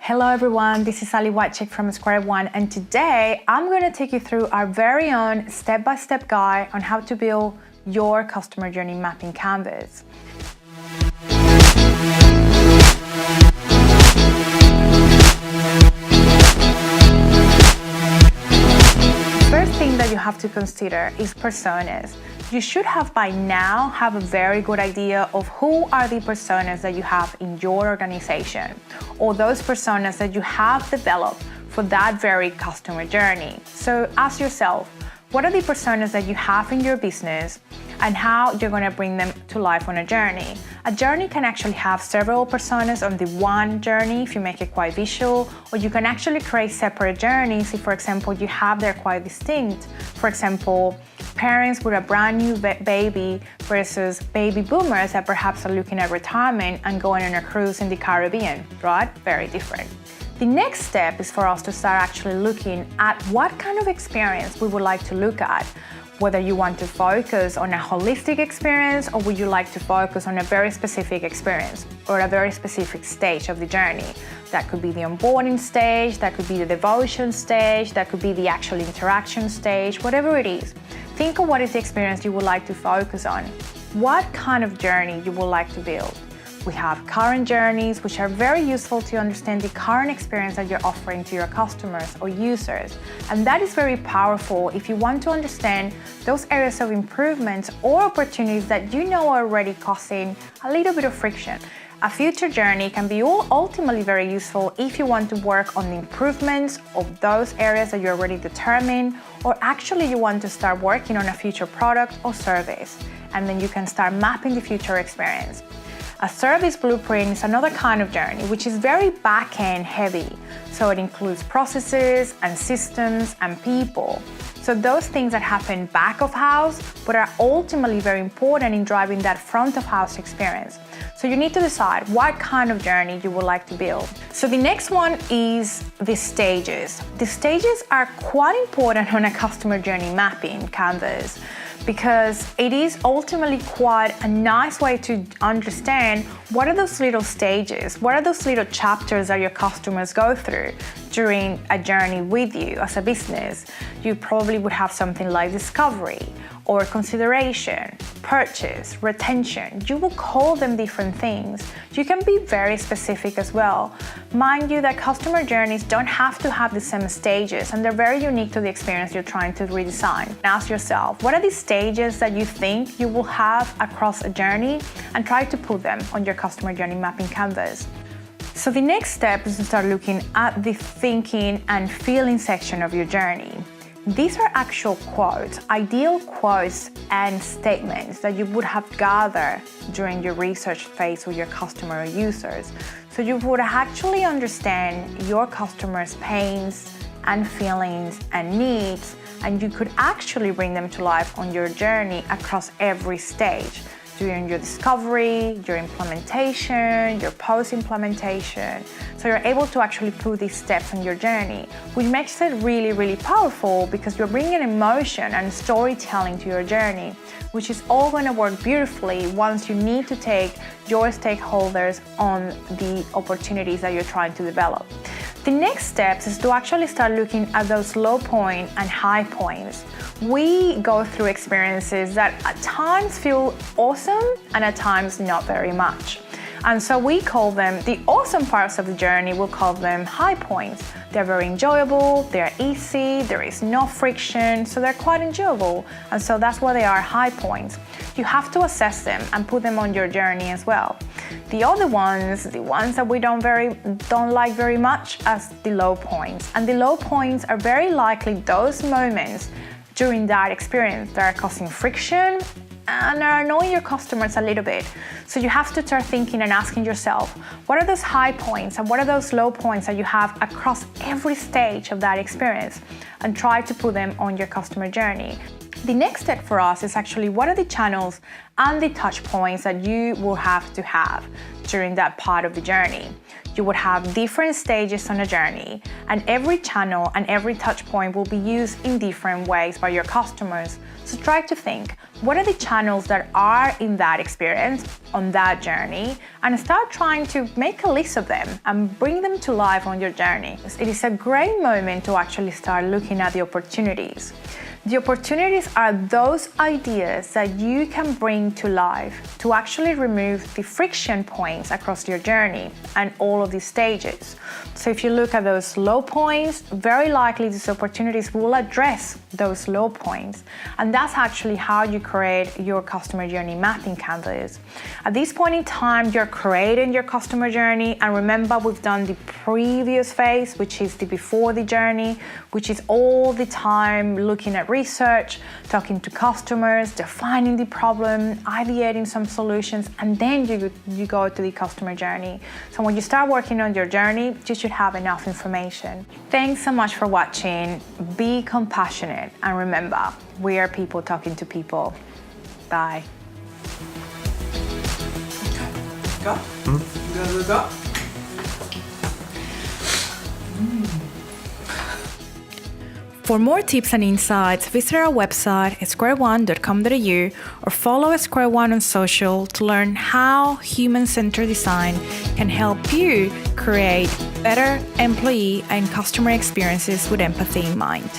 Hello everyone, this is Wiecek from Sqr One, and today I'm going to take you through our very own step-by-step guide on how to build your customer journey mapping canvas. First thing that you have to consider is personas. You should have by now have a very good idea of who are the personas that you have in your organization, or those personas that you have developed for that very customer journey. So ask yourself, what are the personas that you have in your business and how you're going to bring them to life on a journey? A journey can actually have several personas on the one journey if you make it quite visual, or you can actually create separate journeys if, for example, you have they're quite distinct. For example, parents with a brand new baby versus baby boomers that perhaps are looking at retirement and going on a cruise in the Caribbean, right? Very different. The next step is for us to start actually looking at what kind of experience we would like to look at. Whether you want to focus on a holistic experience or would you like to focus on a very specific experience or a very specific stage of the journey. That could be the onboarding stage, that could be the devotion stage, that could be the actual interaction stage, whatever it is. Think of what is the experience you would like to focus on. What kind of journey you would like to build. We have current journeys, which are very useful to understand the current experience that you're offering to your customers or users. And that is very powerful if you want to understand those areas of improvements or opportunities that you know are already causing a little bit of friction. A future journey can be ultimately very useful if you want to work on the improvements of those areas that you already determined, or actually you want to start working on a future product or service, and then you can start mapping the future experience. A service blueprint is another kind of journey, which is very back-end heavy. So it includes processes and systems and people. So those things that happen back of house, but are ultimately very important in driving that front of house experience. So you need to decide what kind of journey you would like to build. So the next one is the stages. The stages are quite important on a customer journey mapping canvas, because it is ultimately quite a nice way to understand what are those little stages, what are those little chapters that your customers go through during a journey with you as a business. You probably would have something like discovery or consideration, purchase, retention. You will call them different things. You can be very specific as well. Mind you that customer journeys don't have to have the same stages, and they're very unique to the experience you're trying to redesign. Ask yourself, what are the stages that you think you will have across a journey, and try to put them on your customer journey mapping canvas. So the next step is to start looking at the thinking and feeling section of your journey. These are actual quotes, ideal quotes and statements that you would have gathered during your research phase with your customer or users. So you would actually understand your customers' pains and feelings and needs, and you could actually bring them to life on your journey across every stage. During your discovery, your implementation, your post-implementation. So you're able to actually put these steps on your journey, which makes it really, really powerful because you're bringing emotion and storytelling to your journey, which is all going to work beautifully once you need to take your stakeholders on the opportunities that you're trying to develop. The next steps is to actually start looking at those low point and high points. We go through experiences that at times feel awesome and at times not very much. And so we call them the awesome parts of the journey, we'll call them high points. They're very enjoyable, they're easy, there is no friction, so they're quite enjoyable. And so that's why they are high points. You have to assess them and put them on your journey as well. The other ones, the ones that we don't like very much, as the low points. And the low points are very likely those moments during that experience that are causing friction and are annoying your customers a little bit. So you have to start thinking and asking yourself, what are those high points and what are those low points that you have across every stage of that experience, and try to put them on your customer journey. The next step for us is actually what are the channels and the touch points that you will have to have during that part of the journey. You would have different stages on a journey, and every channel and every touch point will be used in different ways by your customers. So try to think, What are the channels that are in that experience, on that journey, and start trying to make a list of them and bring them to life on your journey. It is a great moment to actually start looking at the opportunities. The opportunities are those ideas that you can bring to life to actually remove the friction points across your journey and all of these stages. So if you look at those low points, very likely these opportunities will address those low points. And that's actually how you create your customer journey mapping canvas. At this point in time, you're creating your customer journey. And remember, we've done the previous phase, which is the before the journey, which is all the time looking at research, talking to customers, defining the problem, ideating some solutions, and then you go to the customer journey. So when you start working on your journey, you should have enough information. Thanks so much for watching. Be compassionate, and remember, we are people talking to people. Bye. Go? Go? For more tips and insights, visit our website at sqrone.com.au or follow Sqr One on social to learn how human-centered design can help you create better employee and customer experiences with empathy in mind.